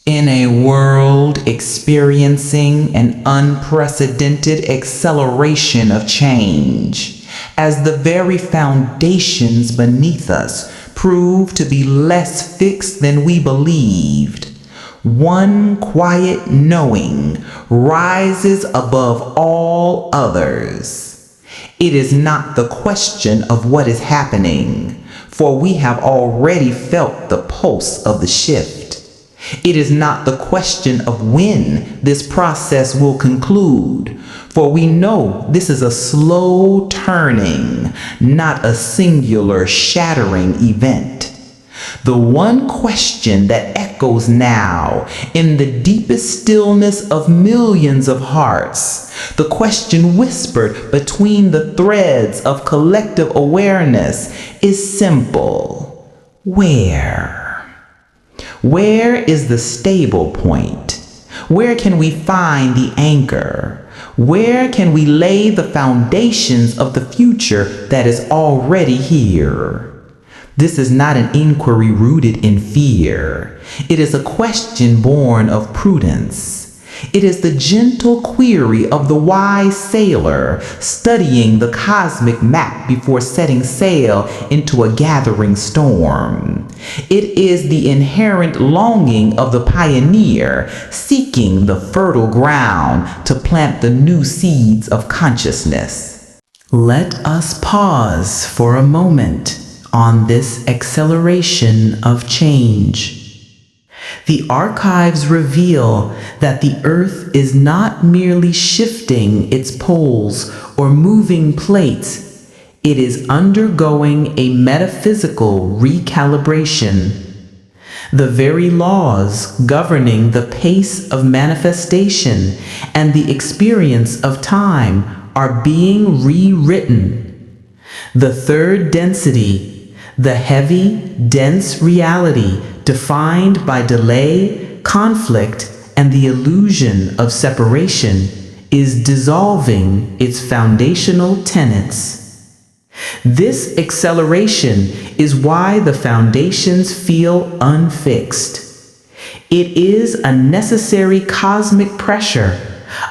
In a world experiencing an unprecedented acceleration of change, as the very foundations beneath us prove to be less fixed than we believed, one quiet knowing rises above all others. It is not the question of what is happening, for we have already felt the pulse of the shift. It is not the question of when this process will conclude, for we know this is a slow turning, not a singular shattering event. The one question that echoes now in the deepest stillness of millions of hearts, the question whispered between the threads of collective awareness, is simple. Where? Where is the stable point? Where can we find the anchor? Where can we lay the foundations of the future that is already here? This is not an inquiry rooted in fear. It is a question born of prudence. It is the gentle query of the wise sailor studying the cosmic map before setting sail into a gathering storm. It is the inherent longing of the pioneer seeking the fertile ground to plant the new seeds of consciousness. Let us pause for a moment on this acceleration of change. The archives reveal that the Earth is not merely shifting its poles or moving plates, it is undergoing a metaphysical recalibration. The very laws governing the pace of manifestation and the experience of time are being rewritten. The third density, the heavy, dense reality defined by delay, conflict, and the illusion of separation, is dissolving its foundational tenets. This acceleration is why the foundations feel unfixed. It is a necessary cosmic pressure,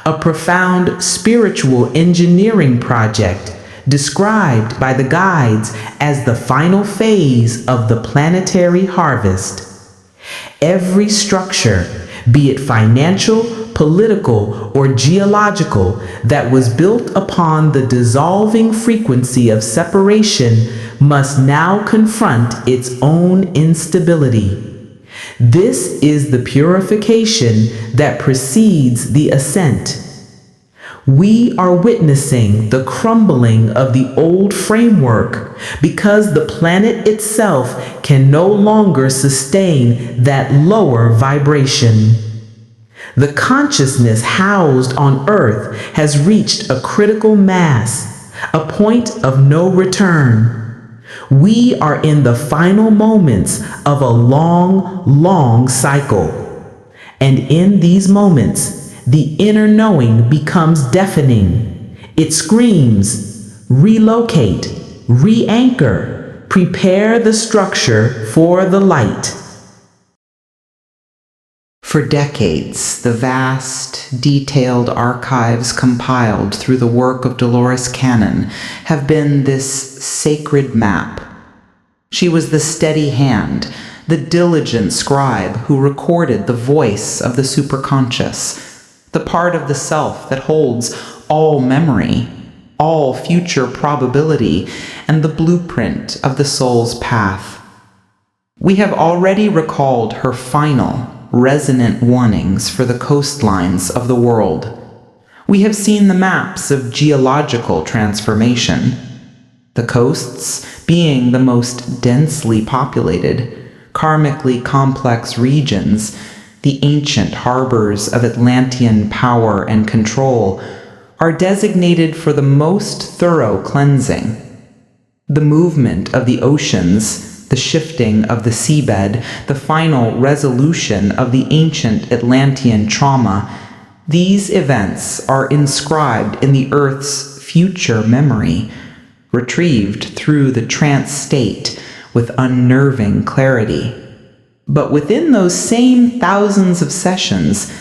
a profound spiritual engineering project described by the guides as the final phase of the planetary harvest. Every structure, be it financial, political, or geological, that was built upon the dissolving frequency of separation must now confront its own instability. This is the purification that precedes the ascent. We are witnessing the crumbling of the old framework because the planet itself can no longer sustain that lower vibration. The consciousness housed on Earth has reached a critical mass, a point of no return. We are in the final moments of a long cycle. And in these moments, the inner knowing becomes deafening. It screams, relocate, re-anchor, prepare the structure for the light. For decades, the vast, detailed archives compiled through the work of Dolores Cannon have been this sacred map. She was the steady hand, the diligent scribe who recorded the voice of the Superconscious, the part of the self that holds all memory, all future probability, and the blueprint of the soul's path. We have already recalled her final, resonant warnings for the coastlines of the world. We have seen the maps of geological transformation, the coasts being the most densely populated, karmically complex regions, the ancient harbors of Atlantean power and control, are designated for the most thorough cleansing. The movement of the oceans, the shifting of the seabed, the final resolution of the ancient Atlantean trauma, these events are inscribed in the Earth's future memory, retrieved through the trance state with unnerving clarity. But within those same thousands of sessions,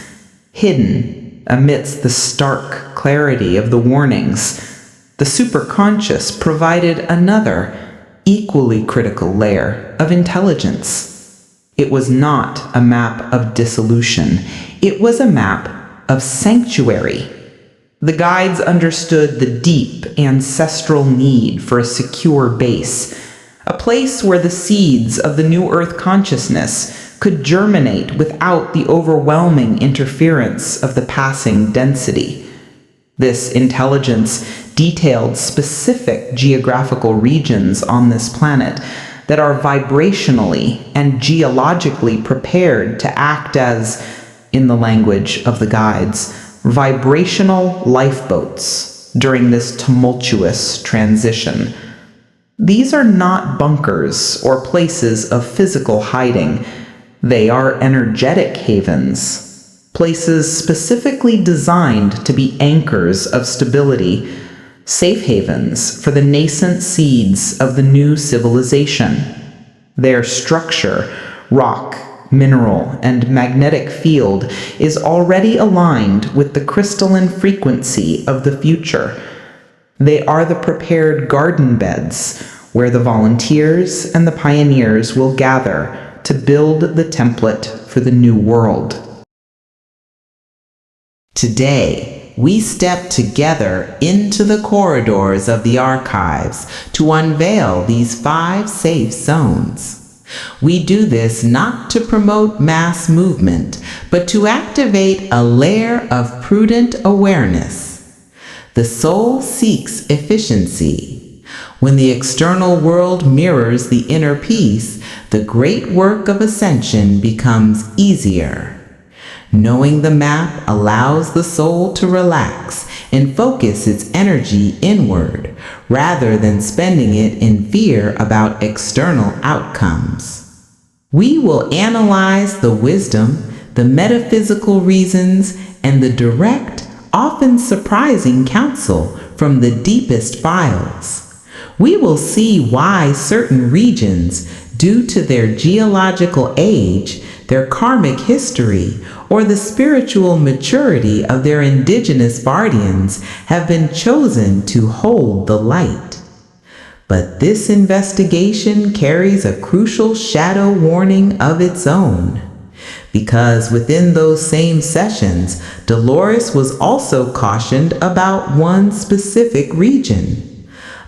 hidden amidst the stark clarity of the warnings, the Superconscious provided another, equally critical layer of intelligence. It was not a map of dissolution. It was a map of sanctuary. The guides understood the deep ancestral need for a secure base, a place where the seeds of the new earth consciousness could germinate without the overwhelming interference of the passing density. This intelligence detailed specific geographical regions on this planet that are vibrationally and geologically prepared to act as, in the language of the guides, vibrational lifeboats during this tumultuous transition. These are not bunkers or places of physical hiding. They are energetic havens, places specifically designed to be anchors of stability, safe havens for the nascent seeds of the new civilization. Their structure, rock, mineral, and magnetic field is already aligned with the crystalline frequency of the future. They are the prepared garden beds where the volunteers and the pioneers will gather to build the template for the new world. Today, we step together into the corridors of the archives to unveil these 5 safe zones. We do this not to promote mass movement, but to activate a layer of prudent awareness. The soul seeks efficiency. When the external world mirrors the inner peace, the great work of ascension becomes easier. Knowing the map allows the soul to relax and focus its energy inward, rather than spending it in fear about external outcomes. We will analyze the wisdom, the metaphysical reasons, and the direct, often surprising counsel from the deepest files. We will see why certain regions, due to their geological age, their karmic history, or the spiritual maturity of their indigenous guardians, have been chosen to hold the light. But this investigation carries a crucial shadow warning of its own. Because within those same sessions, Dolores was also cautioned about one specific region.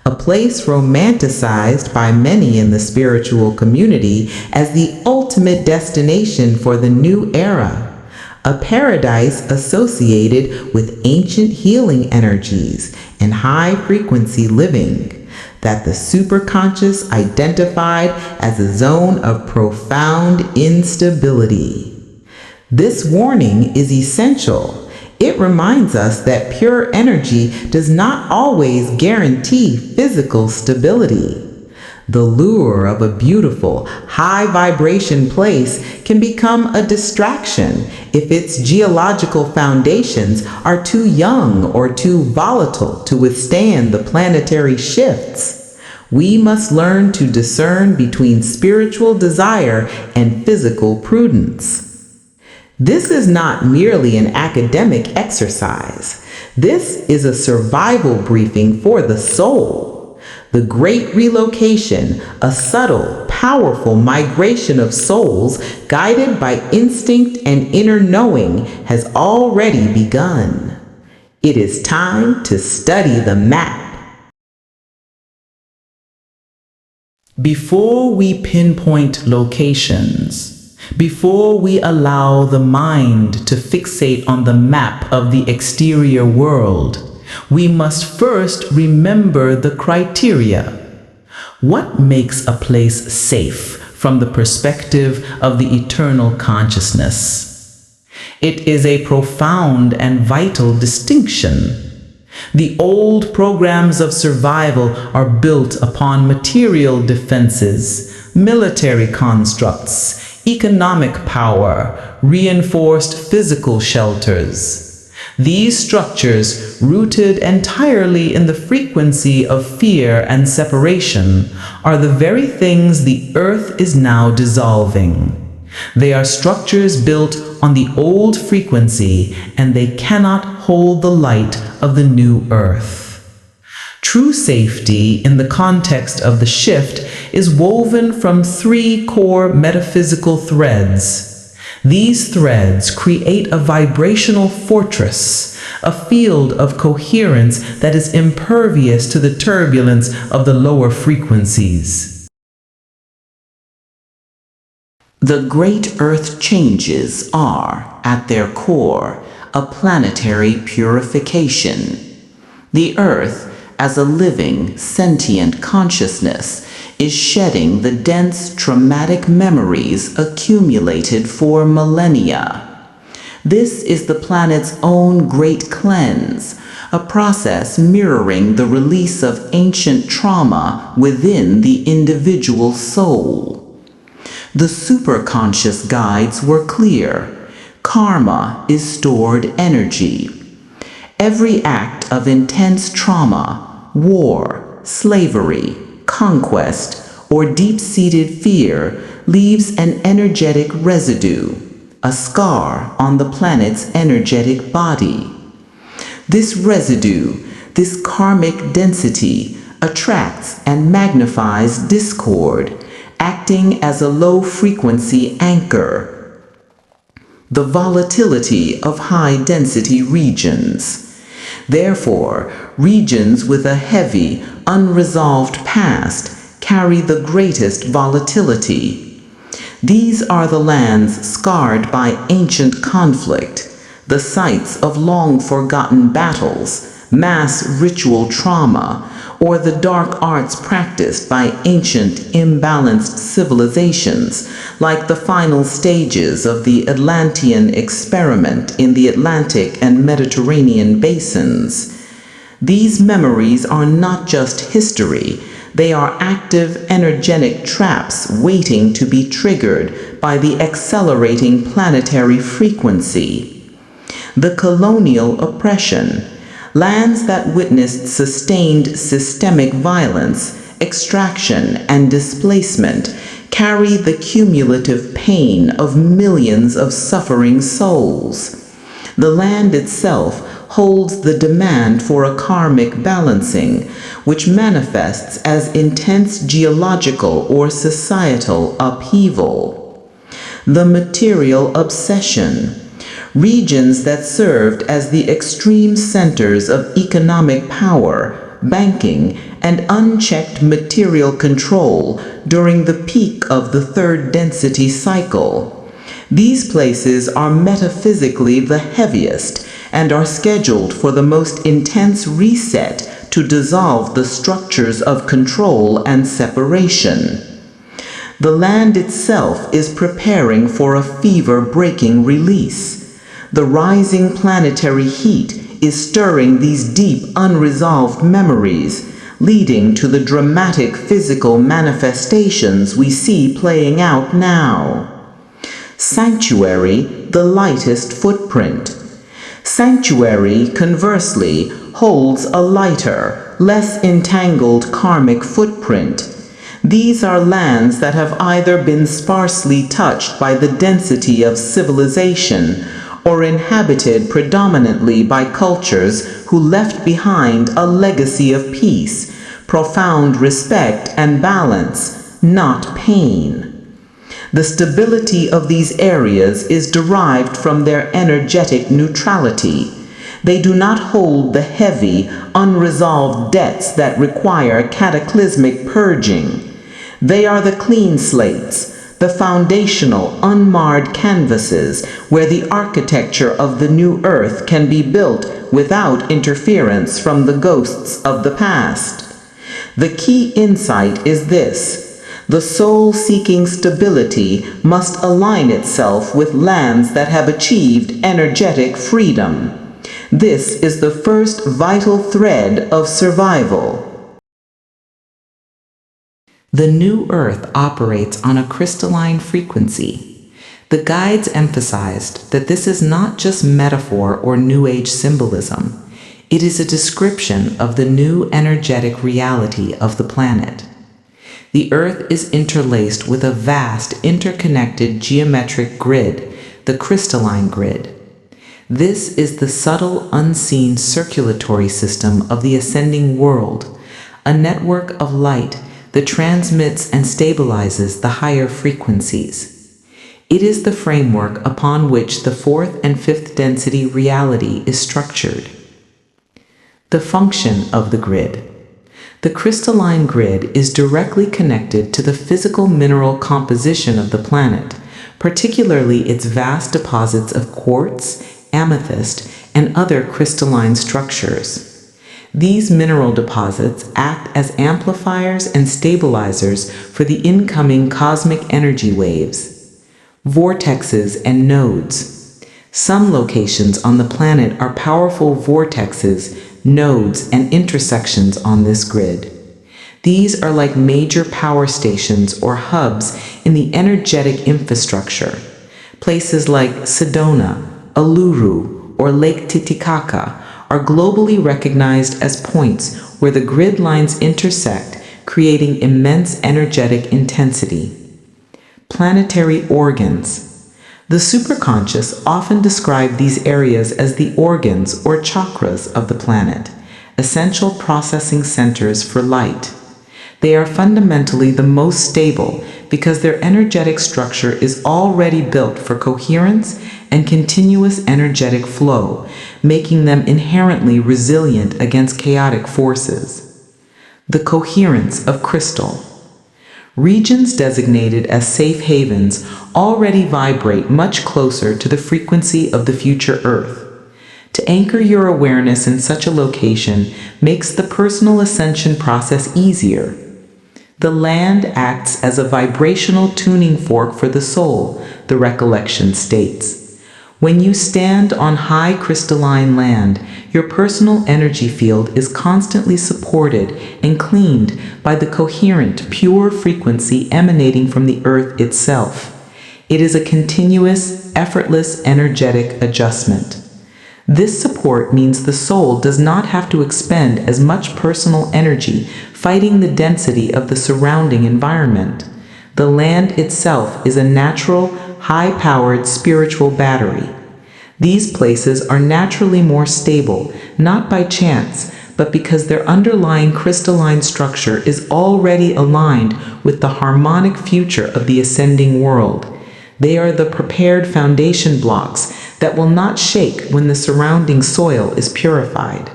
A place romanticized by many in the spiritual community as the ultimate destination for the new era. A paradise associated with ancient healing energies and high-frequency living that the Superconscious identified as a zone of profound instability. This warning is essential. It reminds us that pure energy does not always guarantee physical stability. The lure of a beautiful, high-vibration place can become a distraction if its geological foundations are too young or too volatile to withstand the planetary shifts. We must learn to discern between spiritual desire and physical prudence. This is not merely an academic exercise. This is a survival briefing for the soul. The Great Relocation, a subtle, powerful migration of souls guided by instinct and inner knowing, has already begun. It is time to study the map. Before we pinpoint locations, before we allow the mind to fixate on the map of the exterior world, we must first remember the criteria. What makes a place safe from the perspective of the eternal consciousness? It is a profound and vital distinction. The old programs of survival are built upon material defenses, military constructs, economic power, reinforced physical shelters. These structures, rooted entirely in the frequency of fear and separation, are the very things the earth is now dissolving. They are structures built on the old frequency, and they cannot hold the light of the new earth. True safety in the context of the shift is woven from three core metaphysical threads. These threads create a vibrational fortress, a field of coherence that is impervious to the turbulence of the lower frequencies. The great earth changes are, at their core, a planetary purification. The earth, as a living, sentient consciousness, is shedding the dense, traumatic memories accumulated for millennia. This is the planet's own great cleanse, a process mirroring the release of ancient trauma within the individual soul. The superconscious guides were clear. Karma is stored energy. Every act of intense trauma, war, slavery, conquest, or deep-seated fear leaves an energetic residue, a scar on the planet's energetic body. This residue, this karmic density, attracts and magnifies discord, acting as a low-frequency anchor. The volatility of high-density regions. Therefore, regions with a heavy, unresolved past carry the greatest volatility. These are the lands scarred by ancient conflict, the sites of long-forgotten battles, mass ritual trauma, or the dark arts practiced by ancient, imbalanced civilizations, like the final stages of the Atlantean experiment in the Atlantic and Mediterranean basins. These memories are not just history, they are active, energetic traps waiting to be triggered by the accelerating planetary frequency. The colonial oppression. Lands that witnessed sustained systemic violence, extraction, and displacement carry the cumulative pain of millions of suffering souls. The land itself holds the demand for a karmic balancing, which manifests as intense geological or societal upheaval. The material obsession. Regions that served as the extreme centers of economic power, banking, and unchecked material control during the peak of the third density cycle. These places are metaphysically the heaviest and are scheduled for the most intense reset to dissolve the structures of control and separation. The land itself is preparing for a fever-breaking release. The rising planetary heat is stirring these deep, unresolved memories, leading to the dramatic physical manifestations we see playing out now. Sanctuary, the lightest footprint. Sanctuary, conversely, holds a lighter, less entangled karmic footprint. These are lands that have either been sparsely touched by the density of civilization or inhabited predominantly by cultures who left behind a legacy of peace, profound respect and balance, not pain. The stability of these areas is derived from their energetic neutrality. They do not hold the heavy, unresolved debts that require cataclysmic purging. They are the clean slates, the foundational, unmarred canvases where the architecture of the new earth can be built without interference from the ghosts of the past. The key insight is this: the soul seeking stability must align itself with lands that have achieved energetic freedom. This is the first vital thread of survival. The new earth operates on a crystalline frequency. The guides emphasized that this is not just metaphor or New Age symbolism. It is a description of the new energetic reality of the planet. The Earth is interlaced with a vast, interconnected geometric grid, the crystalline grid. This is the subtle, unseen circulatory system of the ascending world, a network of light that transmits and stabilizes the higher frequencies. It is the framework upon which the fourth and fifth density reality is structured. The function of the grid. The crystalline grid is directly connected to the physical mineral composition of the planet, particularly its vast deposits of quartz, amethyst, and other crystalline structures. These mineral deposits act as amplifiers and stabilizers for the incoming cosmic energy waves, vortexes, and nodes. Some locations on the planet are powerful vortexes, nodes, and intersections on this grid. These are like major power stations or hubs in the energetic infrastructure. Places like Sedona, Uluru, or Lake Titicaca are globally recognized as points where the grid lines intersect, creating immense energetic intensity. Planetary organs. The Superconscious often describe these areas as the organs or chakras of the planet, essential processing centers for light. They are fundamentally the most stable because their energetic structure is already built for coherence and continuous energetic flow, making them inherently resilient against chaotic forces. The coherence of crystal. Regions designated as safe havens already vibrate much closer to the frequency of the future Earth. To anchor your awareness in such a location makes the personal ascension process easier. The land acts as a vibrational tuning fork for the soul, the recollection states. When you stand on high crystalline land, your personal energy field is constantly supported and cleaned by the coherent, pure frequency emanating from the earth itself. It is a continuous, effortless, energetic adjustment. This support means the soul does not have to expend as much personal energy fighting the density of the surrounding environment. The land itself is a natural, high-powered spiritual battery. These places are naturally more stable, not by chance, but because their underlying crystalline structure is already aligned with the harmonic future of the ascending world. They are the prepared foundation blocks that will not shake when the surrounding soil is purified.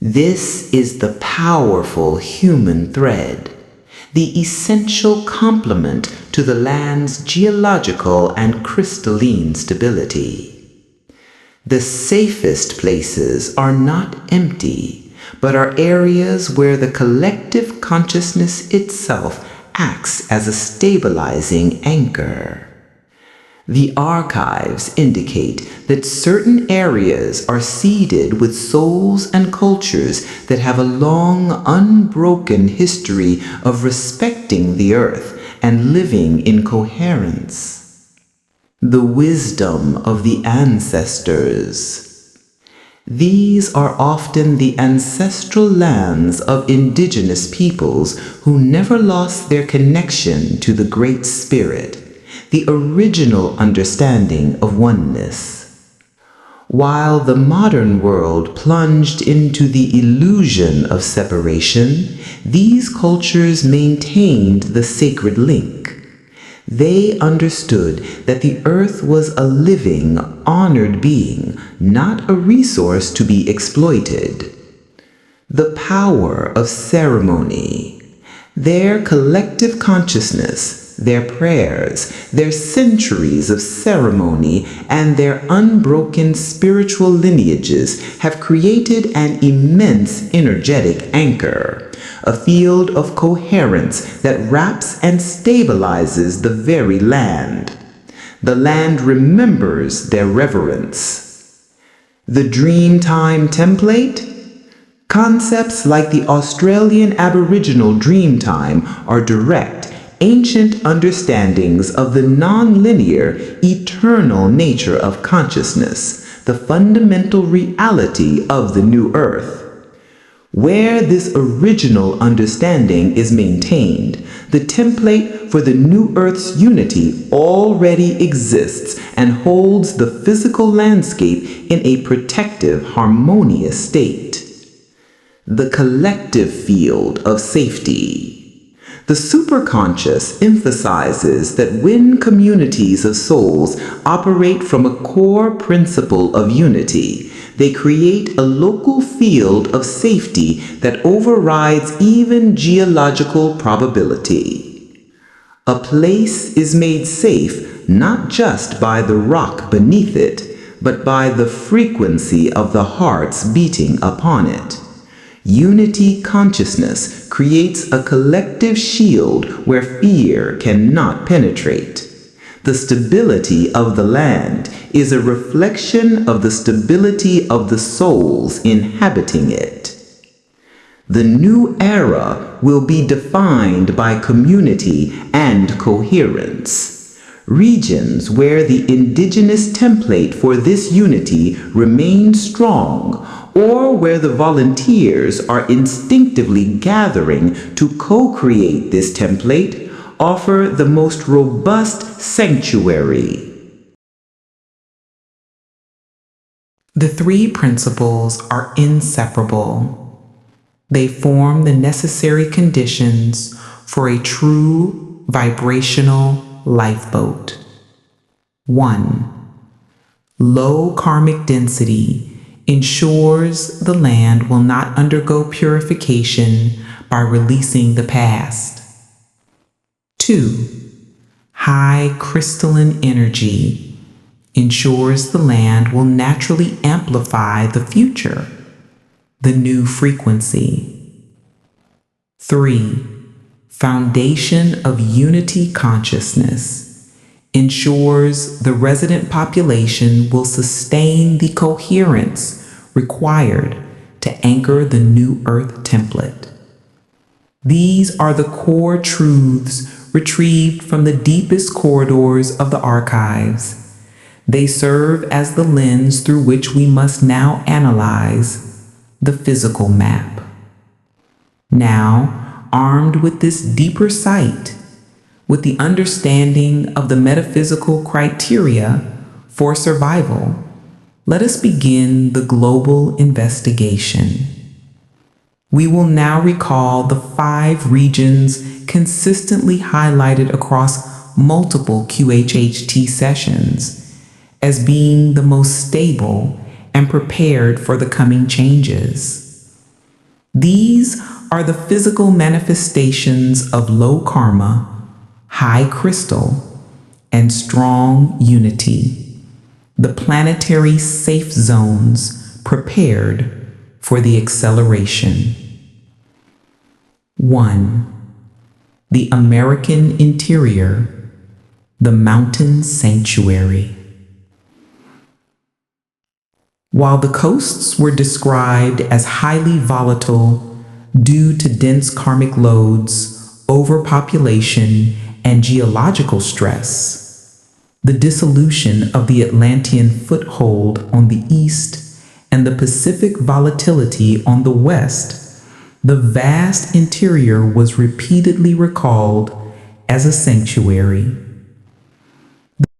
This is the powerful human thread, the essential complement to the land's geological and crystalline stability. The safest places are not empty, but are areas where the collective consciousness itself acts as a stabilizing anchor. The archives indicate that certain areas are seeded with souls and cultures that have a long, unbroken history of respecting the earth and living in coherence. The wisdom of the ancestors. These are often the ancestral lands of indigenous peoples who never lost their connection to the Great Spirit, the original understanding of oneness. While the modern world plunged into the illusion of separation, these cultures maintained the sacred link. They understood that the earth was a living, honored being, not a resource to be exploited. The power of ceremony. Their collective consciousness, their prayers, their centuries of ceremony, and their unbroken spiritual lineages have created an immense energetic anchor, a field of coherence that wraps and stabilizes the very land. The land remembers their reverence. The Dreamtime template? Concepts like the Australian Aboriginal Dreamtime are direct, ancient understandings of the non-linear, eternal nature of consciousness, the fundamental reality of the new earth. Where this original understanding is maintained, the template for the new Earth's unity already exists and holds the physical landscape in a protective, harmonious state. The collective field of safety. The Superconscious emphasizes that when communities of souls operate from a core principle of unity, they create a local field of safety that overrides even geological probability. A place is made safe not just by the rock beneath it, but by the frequency of the hearts beating upon it. Unity consciousness creates a collective shield where fear cannot penetrate. The stability of the land is a reflection of the stability of the souls inhabiting it. The new era will be defined by community and coherence. Regions where the indigenous template for this unity remains strong, or where the volunteers are instinctively gathering to co-create this template, offer the most robust sanctuary. The three principles are inseparable. They form the necessary conditions for a true vibrational lifeboat. 1. Low karmic density ensures the land will not undergo purification by releasing the past. 2. High crystalline energy ensures the land will naturally amplify the future, the new frequency. 3. Foundation of unity consciousness ensures the resident population will sustain the coherence required to anchor the new Earth template. These are the core truths retrieved from the deepest corridors of the archives. They serve as the lens through which we must now analyze the physical map. Now, armed with this deeper sight, with the understanding of the metaphysical criteria for survival, let us begin the global investigation. We will now recall the 5 regions consistently highlighted across multiple QHHT sessions as being the most stable and prepared for the coming changes. These are the physical manifestations of low karma, high crystal, and strong unity, the planetary safe zones prepared for the acceleration. 1. The American interior, the mountain sanctuary. While the coasts were described as highly volatile due to dense karmic loads, overpopulation, and geological stress, the dissolution of the Atlantean foothold on the east and the Pacific volatility on the west, the vast interior was repeatedly recalled as a sanctuary.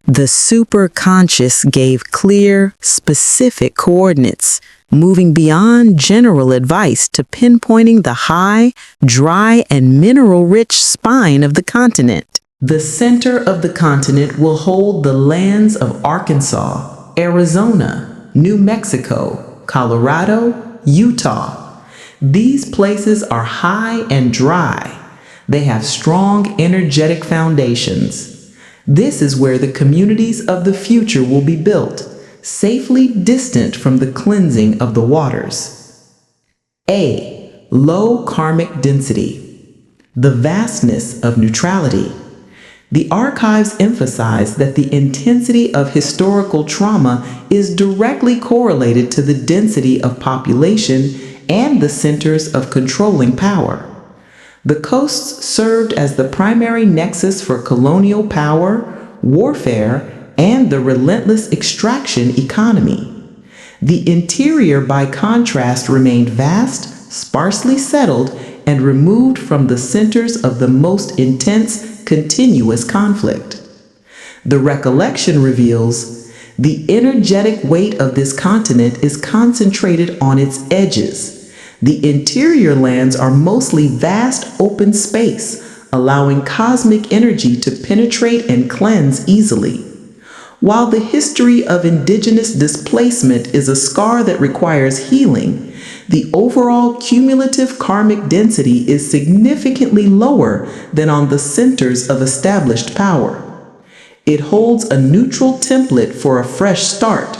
The Superconscious gave clear, specific coordinates, moving beyond general advice to pinpointing the high, dry, and mineral-rich spine of the continent. The center of the continent will hold the lands of Arkansas, Arizona, New Mexico, Colorado, Utah. These places are high and dry. They have strong energetic foundations. This is where the communities of the future will be built, safely distant from the cleansing of the waters. A. Low karmic density. The vastness of neutrality. The archives emphasize that the intensity of historical trauma is directly correlated to the density of population and the centers of controlling power. The coasts served as the primary nexus for colonial power, warfare, and the relentless extraction economy. The interior, by contrast, remained vast, sparsely settled, and removed from the centers of the most intense, continuous conflict. The Recollection reveals the energetic weight of this continent is concentrated on its edges. The interior lands are mostly vast open space, allowing cosmic energy to penetrate and cleanse easily. While the history of indigenous displacement is a scar that requires healing, the overall cumulative karmic density is significantly lower than on the centers of established power. It holds a neutral template for a fresh start.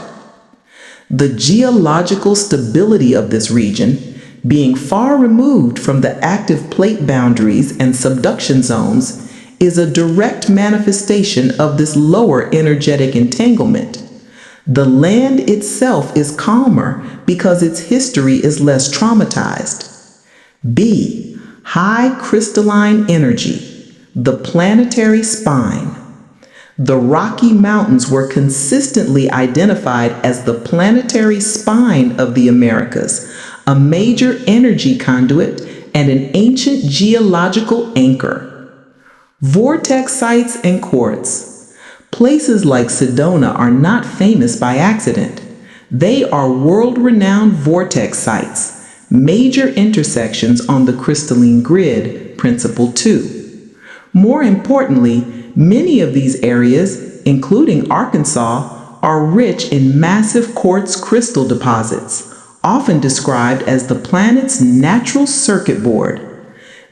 The geological stability of this region, being far removed from the active plate boundaries and subduction zones, is a direct manifestation of this lower energetic entanglement. The land itself is calmer because its history is less traumatized. B. High crystalline energy, the planetary spine. The Rocky Mountains were consistently identified as the planetary spine of the Americas, a major energy conduit and an ancient geological anchor. Vortex sites and quartz. Places like Sedona are not famous by accident. They are world-renowned vortex sites, major intersections on the crystalline grid, Principle 2. More importantly, many of these areas, including Arkansas, are rich in massive quartz crystal deposits, often described as the planet's natural circuit board.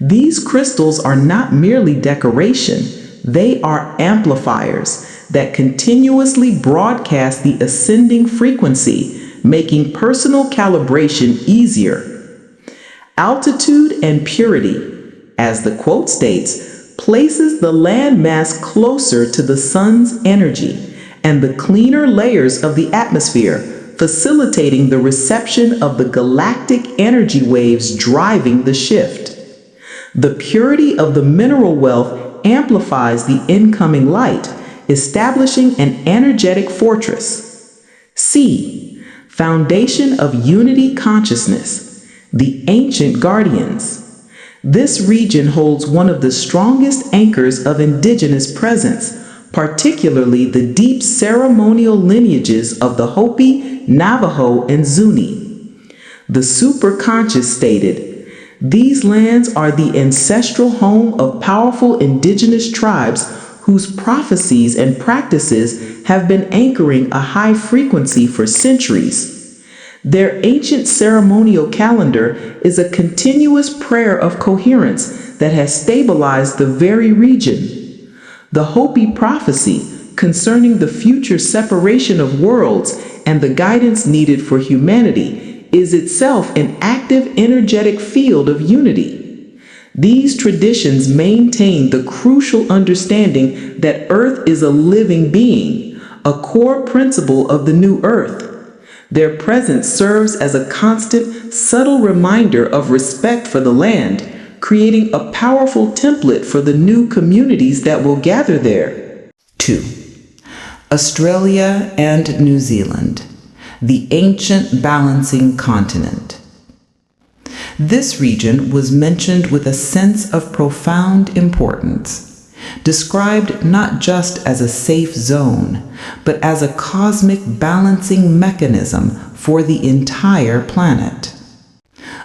These crystals are not merely decoration, they are amplifiers that continuously broadcast the ascending frequency, making personal calibration easier. Altitude and purity, as the quote states, places the landmass closer to the sun's energy and the cleaner layers of the atmosphere, facilitating the reception of the galactic energy waves driving the shift. The purity of the mineral wealth amplifies the incoming light, establishing an energetic fortress. C. Foundation of unity consciousness, the ancient guardians. This region holds one of the strongest anchors of indigenous presence, particularly the deep ceremonial lineages of the Hopi, Navajo, and Zuni. The Superconscious stated, "These lands are the ancestral home of powerful indigenous tribes whose prophecies and practices have been anchoring a high frequency for centuries. Their ancient ceremonial calendar is a continuous prayer of coherence that has stabilized the very region. The Hopi prophecy concerning the future separation of worlds and the guidance needed for humanity is itself an active energetic field of unity. These traditions maintain the crucial understanding that Earth is a living being, a core principle of the new Earth. Their presence serves as a constant, subtle reminder of respect for the land, creating a powerful template for the new communities that will gather there. 2. Australia and New Zealand, the ancient balancing continent. This region was mentioned with a sense of profound importance, described not just as a safe zone, but as a cosmic balancing mechanism for the entire planet.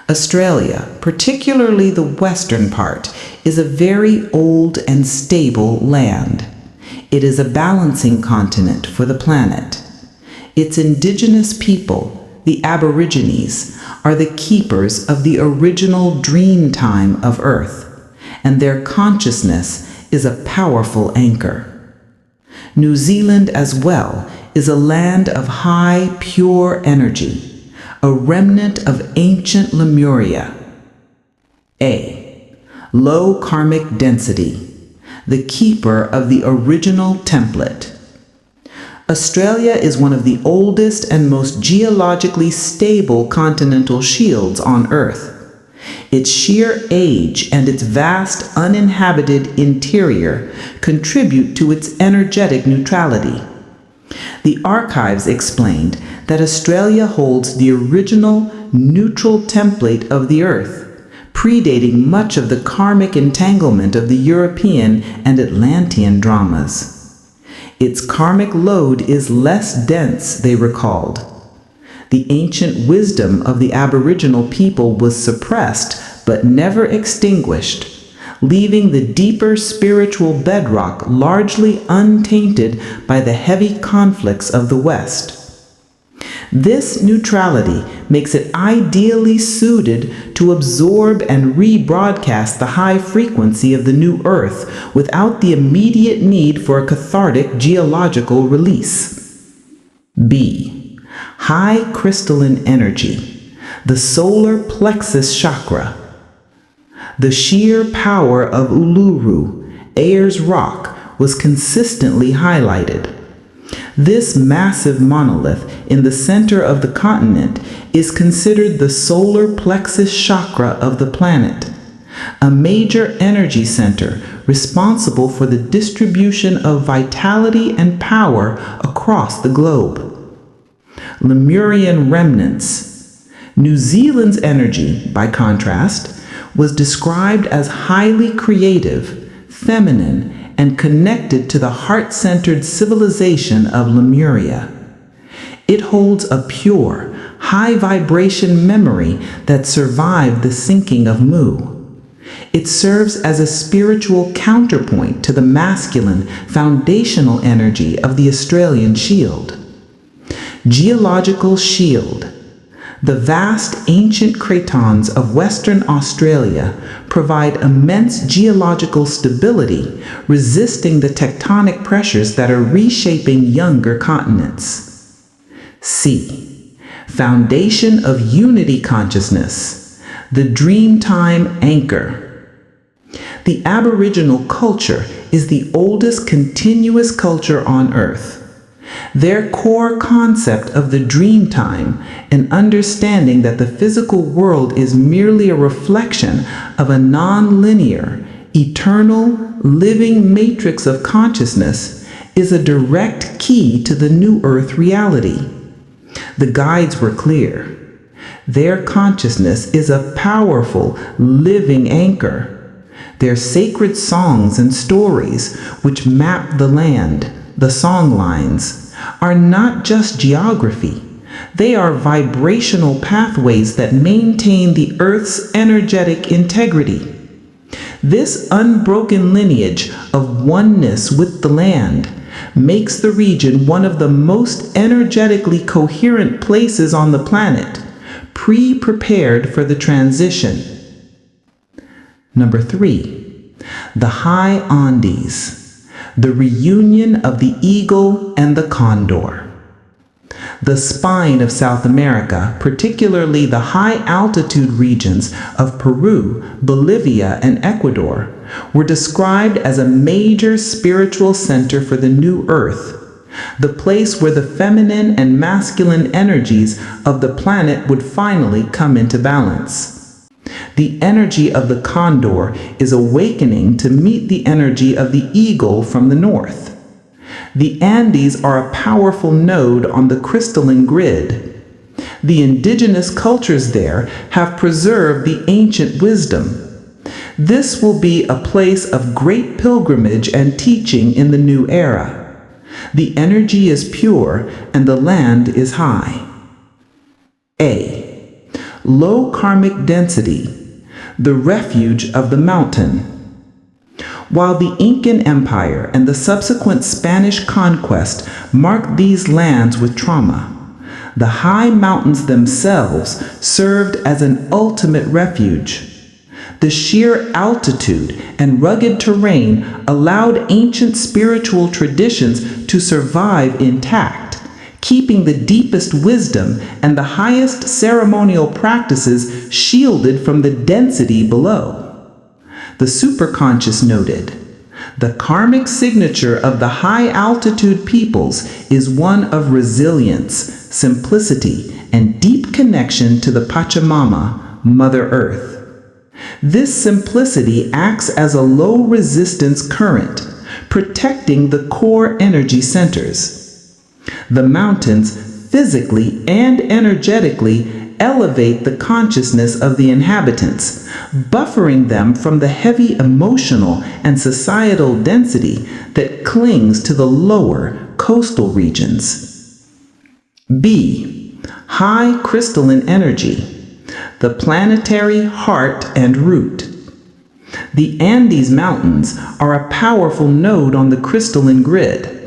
Australia, particularly the western part, is a very old and stable land. It is a balancing continent for the planet. Its indigenous people, the Aborigines, are the keepers of the original dream time of Earth, and their consciousness is a powerful anchor. New Zealand as well is a land of high, pure energy, a remnant of ancient Lemuria. A. Low karmic density, the keeper of the original template. Australia is one of the oldest and most geologically stable continental shields on Earth. Its sheer age and its vast uninhabited interior contribute to its energetic neutrality. The archives explained that Australia holds the original neutral template of the Earth, predating much of the karmic entanglement of the European and Atlantean dramas. Its karmic load is less dense, they recalled. The ancient wisdom of the Aboriginal people was suppressed but never extinguished, leaving the deeper spiritual bedrock largely untainted by the heavy conflicts of the West. This neutrality makes it ideally suited to absorb and rebroadcast the high frequency of the new Earth without the immediate need for a cathartic geological release. B. High crystalline energy, the solar plexus chakra. The sheer power of Uluru, Ayers Rock, was consistently highlighted. This massive monolith in the center of the continent is considered the solar plexus chakra of the planet, a major energy center responsible for the distribution of vitality and power across the globe. Lemurian remnants. New Zealand's energy, by contrast, was described as highly creative, feminine, and connected to the heart-centered civilization of Lemuria. It holds a pure, high-vibration memory that survived the sinking of Mu. It serves as a spiritual counterpoint to the masculine, foundational energy of the Australian Shield. Geological Shield. The vast ancient cratons of Western Australia provide immense geological stability, resisting the tectonic pressures that are reshaping younger continents. C. Foundation of Unity Consciousness, the Dreamtime Anchor. The Aboriginal culture is the oldest continuous culture on Earth. Their core concept of the dreamtime, an understanding that the physical world is merely a reflection of a non-linear, eternal, living matrix of consciousness, is a direct key to the new Earth reality. The guides were clear. Their consciousness is a powerful, living anchor. Their sacred songs and stories, which map the land, the song lines, are not just geography. They are vibrational pathways that maintain the Earth's energetic integrity. This unbroken lineage of oneness with the land makes the region one of the most energetically coherent places on the planet, pre-prepared for the transition. Number 3. The High Andes. The reunion of the eagle and the condor. The spine of South America, particularly the high-altitude regions of Peru, Bolivia, and Ecuador, were described as a major spiritual center for the new Earth, the place where the feminine and masculine energies of the planet would finally come into balance. The energy of the condor is awakening to meet the energy of the eagle from the north. The Andes are a powerful node on the crystalline grid. The indigenous cultures there have preserved the ancient wisdom. This will be a place of great pilgrimage and teaching in the new era. The energy is pure and the land is high. A. Low karmic density. The refuge of the mountain. While the Incan Empire and the subsequent Spanish conquest marked these lands with trauma, the high mountains themselves served as an ultimate refuge. The sheer altitude and rugged terrain allowed ancient spiritual traditions to survive intact, keeping the deepest wisdom and the highest ceremonial practices shielded from the density below. The Superconscious noted, "The karmic signature of the high-altitude peoples is one of resilience, simplicity, and deep connection to the Pachamama, Mother Earth. This simplicity acts as a low-resistance current, protecting the core energy centers. The mountains, physically and energetically, elevate the consciousness of the inhabitants, buffering them from the heavy emotional and societal density that clings to the lower coastal regions. B. High crystalline energy, the planetary heart and root. The Andes Mountains are a powerful node on the crystalline grid.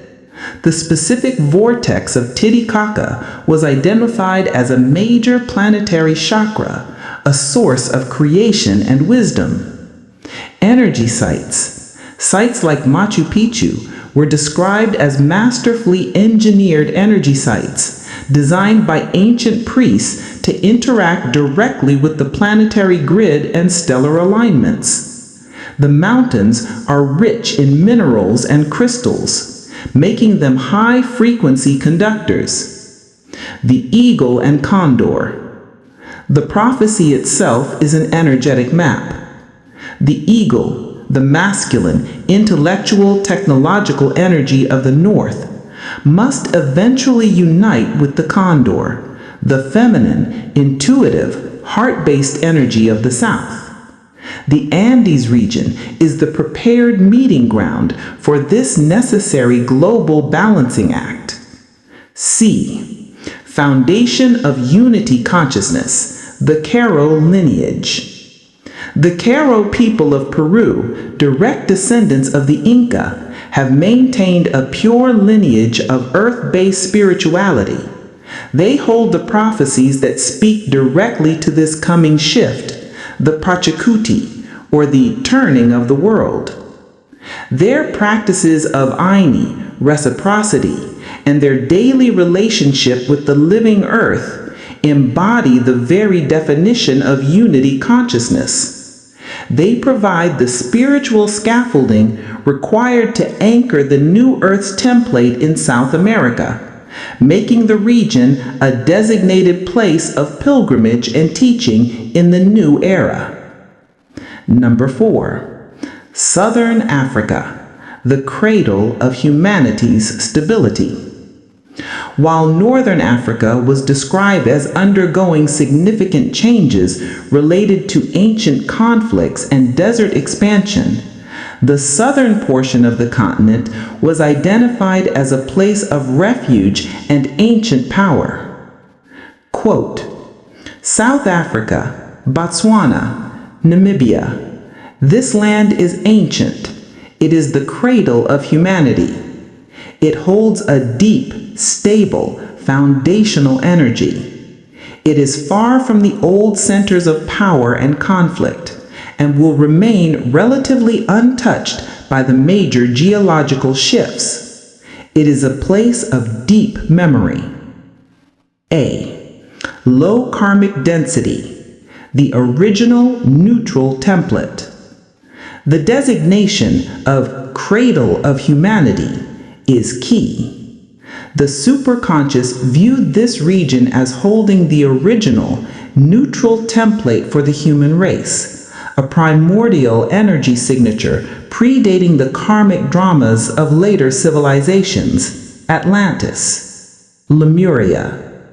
The specific vortex of Titicaca was identified as a major planetary chakra, a source of creation and wisdom. Energy sites like Machu Picchu, were described as masterfully engineered energy sites, designed by ancient priests to interact directly with the planetary grid and stellar alignments. The mountains are rich in minerals and crystals, making them high-frequency conductors. The eagle and condor. The prophecy itself is an energetic map. The eagle, the masculine, intellectual, technological energy of the north, must eventually unite with the condor, the feminine, intuitive, heart-based energy of the south. The Andes region is the prepared meeting ground for this necessary global balancing act. C. Foundation of Unity Consciousness, the Q'ero lineage. The Q'ero people of Peru, direct descendants of the Inca, have maintained a pure lineage of earth-based spirituality. They hold the prophecies that speak directly to this coming shift, the Pachacuti, or the turning of the world. Their practices of Aini, reciprocity, and their daily relationship with the living earth embody the very definition of unity consciousness. They provide the spiritual scaffolding required to anchor the new Earth's template in South America, making the region a designated place of pilgrimage and teaching in the new era. Number 4. Southern Africa, the cradle of humanity's stability. While Northern Africa was described as undergoing significant changes related to ancient conflicts and desert expansion, the southern portion of the continent was identified as a place of refuge and ancient power. Quote, South Africa, Botswana, Namibia. This land is ancient. It is the cradle of humanity. It holds a deep, stable, foundational energy. It is far from the old centers of power and conflict, and will remain relatively untouched by the major geological shifts. It is a place of deep memory. A. Low karmic density, the original neutral template. The designation of cradle of humanity is key. The Superconscious viewed this region as holding the original neutral template for the human race, a primordial energy signature predating the karmic dramas of later civilizations, Atlantis, Lemuria,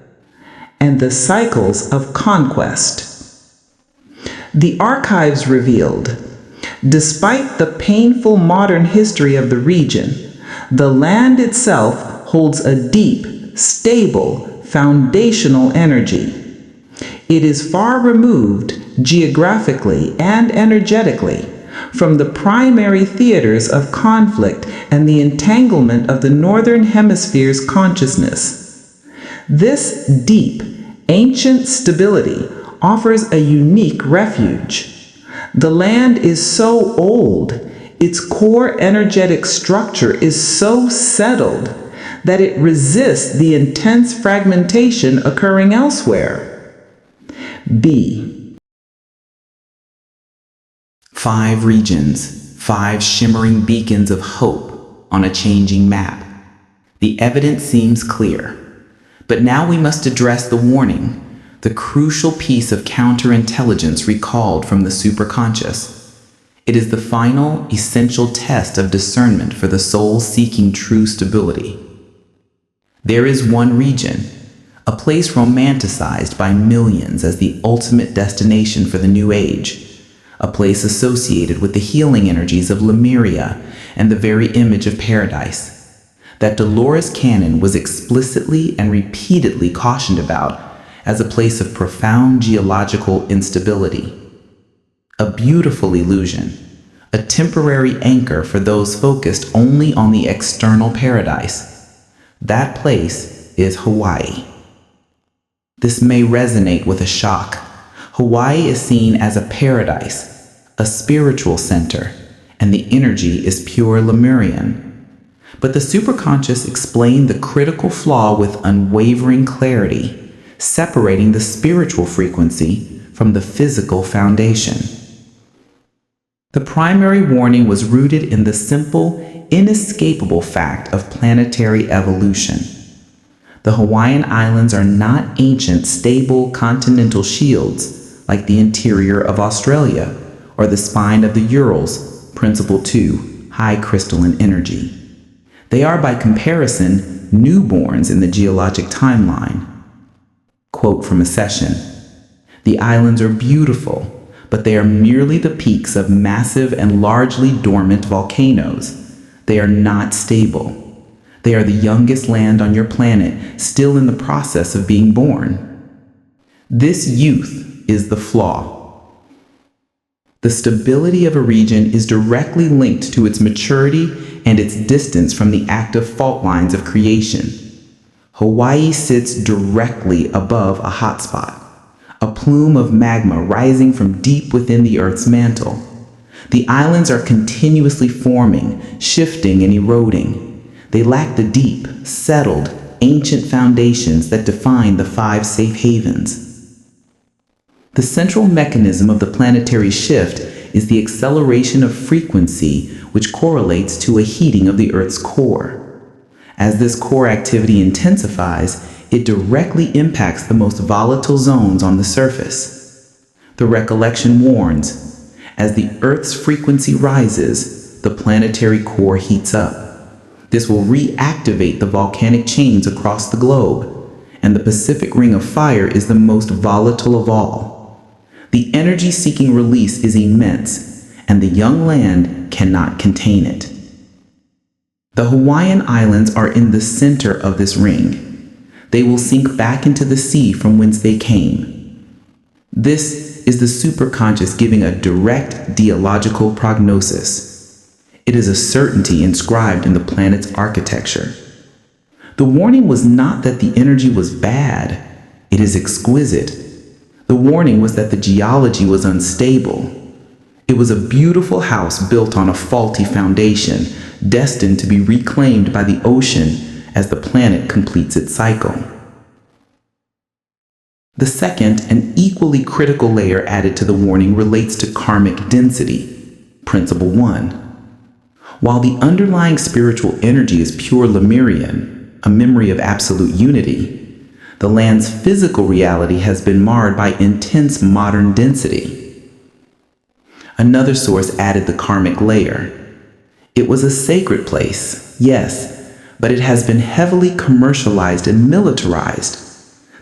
and the cycles of conquest. The archives revealed, despite the painful modern history of the region, the land itself holds a deep, stable, foundational energy. It is far removed, geographically and energetically, from the primary theaters of conflict and the entanglement of the Northern Hemisphere's consciousness. This deep, ancient stability offers a unique refuge. The land is so old, its core energetic structure is so settled that it resists the intense fragmentation occurring elsewhere. B. 5 regions, 5 shimmering beacons of hope on a changing map. The evidence seems clear, but now we must address the warning, the crucial piece of counterintelligence recalled from the superconscious. It is the final, essential test of discernment for the soul seeking true stability. There is one region, a place romanticized by millions as the ultimate destination for the New Age, a place associated with the healing energies of Lemuria and the very image of paradise, that Dolores Cannon was explicitly and repeatedly cautioned about as a place of profound geological instability. A beautiful illusion, a temporary anchor for those focused only on the external paradise. That place is Hawaii. This may resonate with a shock. Hawaii is seen as a paradise, a spiritual center, and the energy is pure Lemurian. But the Superconscious explained the critical flaw with unwavering clarity, separating the spiritual frequency from the physical foundation. The primary warning was rooted in the simple, inescapable fact of planetary evolution. The Hawaiian Islands are not ancient, stable continental shields like the interior of Australia or the spine of the Urals, principle 2, high crystalline energy. They are, by comparison, newborns in the geologic timeline. Quote from a session: "The islands are beautiful, but they are merely the peaks of massive and largely dormant volcanoes. They are not stable. They are the youngest land on your planet, still in the process of being born." This youth is the flaw. The stability of a region is directly linked to its maturity and its distance from the active fault lines of creation. Hawaii sits directly above a hotspot, a plume of magma rising from deep within the Earth's mantle. The islands are continuously forming, shifting, and eroding. They lack the deep, settled, ancient foundations that define the 5 safe havens. The central mechanism of the planetary shift is the acceleration of frequency, which correlates to a heating of the Earth's core. As this core activity intensifies, it directly impacts the most volatile zones on the surface. The Relocation warns, as the Earth's frequency rises, the planetary core heats up. This will reactivate the volcanic chains across the globe, and the Pacific Ring of Fire is the most volatile of all. The energy-seeking release is immense, and the young land cannot contain it. The Hawaiian Islands are in the center of this ring. They will sink back into the sea from whence they came. This is the Superconscious giving a direct geological prognosis. It is a certainty inscribed in the planet's architecture. The warning was not that the energy was bad. It is exquisite. The warning was that the geology was unstable. It was a beautiful house built on a faulty foundation, destined to be reclaimed by the ocean as the planet completes its cycle. The second and equally critical layer added to the warning relates to karmic density, principle 1. While the underlying spiritual energy is pure Lemurian, a memory of absolute unity, the land's physical reality has been marred by intense modern density. Another source added the karmic layer. It was a sacred place, yes, but it has been heavily commercialized and militarized.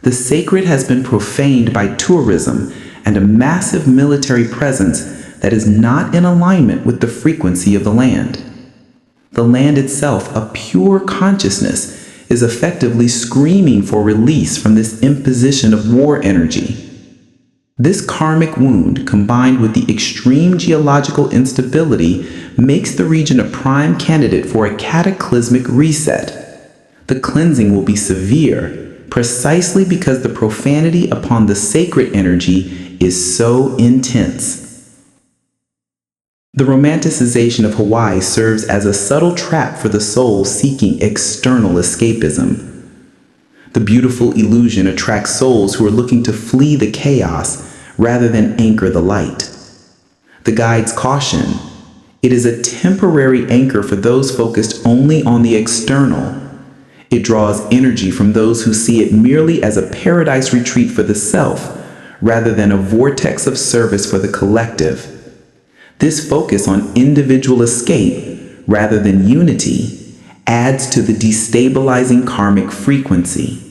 The sacred has been profaned by tourism and a massive military presence that is not in alignment with the frequency of the land. The land itself, a pure consciousness, is effectively screaming for release from this imposition of war energy. This karmic wound, combined with the extreme geological instability, makes the region a prime candidate for a cataclysmic reset. The cleansing will be severe, precisely because the profanity upon the sacred energy is so intense. The romanticization of Hawaii serves as a subtle trap for the soul seeking external escapism. The beautiful illusion attracts souls who are looking to flee the chaos rather than anchor the light. The guides caution, it is a temporary anchor for those focused only on the external. It draws energy from those who see it merely as a paradise retreat for the self, rather than a vortex of service for the collective. This focus on individual escape, rather than unity, adds to the destabilizing karmic frequency.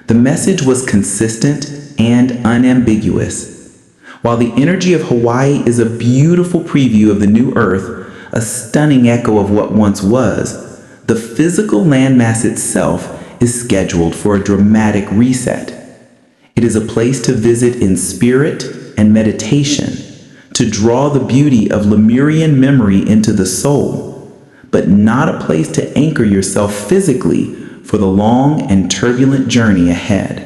The message was consistent and unambiguous. While the energy of Hawaii is a beautiful preview of the new Earth, a stunning echo of what once was, the physical landmass itself is scheduled for a dramatic reset. It is a place to visit in spirit and meditation, to draw the beauty of Lemurian memory into the soul, but not a place to anchor yourself physically for the long and turbulent journey ahead.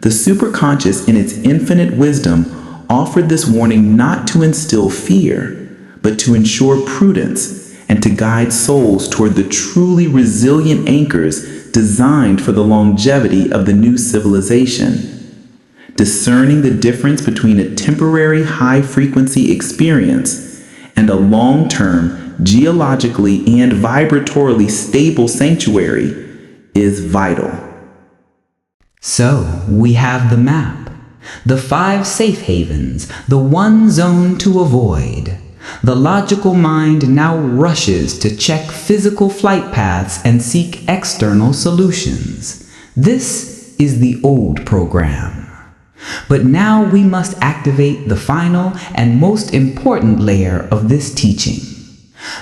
The Superconscious, in its infinite wisdom, offered this warning not to instill fear, but to ensure prudence and to guide souls toward the truly resilient anchors designed for the longevity of the new civilization. Discerning the difference between a temporary high-frequency experience and a long-term, geologically and vibratorily stable sanctuary is vital. So, we have the map, the 5 safe havens, the one zone to avoid. The logical mind now rushes to check physical flight paths and seek external solutions. This is the old program. But now we must activate the final and most important layer of this teaching,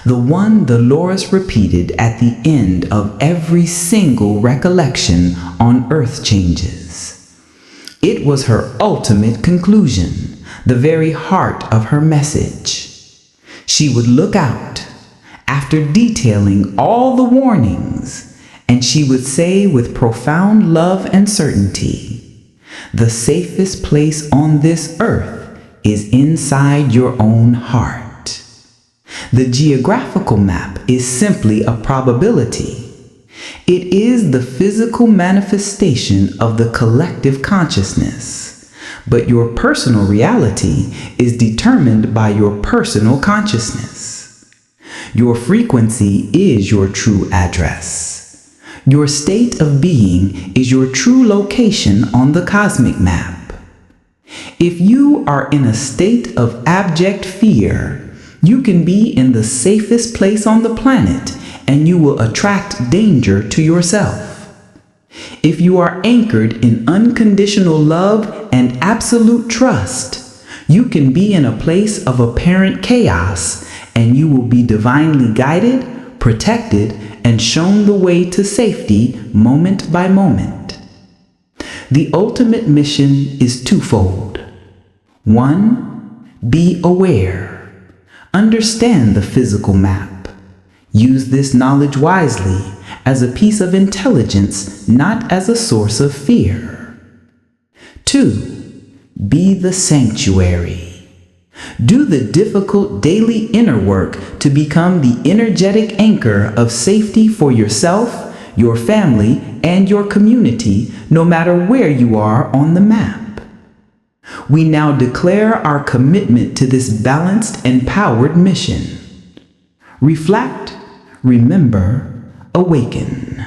the one Dolores repeated at the end of every single recollection on Earth Changes. It was her ultimate conclusion, the very heart of her message. She would look out, after detailing all the warnings, and she would say with profound love and certainty, "The safest place on this earth is inside your own heart." The geographical map is simply a probability. It is the physical manifestation of the collective consciousness, but your personal reality is determined by your personal consciousness. Your frequency is your true address. Your state of being is your true location on the cosmic map. If you are in a state of abject fear, you can be in the safest place on the planet and you will attract danger to yourself. If you are anchored in unconditional love and absolute trust, you can be in a place of apparent chaos and you will be divinely guided, protected, and shown the way to safety moment by moment. The ultimate mission is twofold. 1. Be aware. Understand the physical map. Use this knowledge wisely as a piece of intelligence, not as a source of fear. 2. Be the sanctuary. Do the difficult daily inner work to become the energetic anchor of safety for yourself, your family, and your community, no matter where you are on the map. We now declare our commitment to this balanced and powered mission. Reflect, remember, awaken.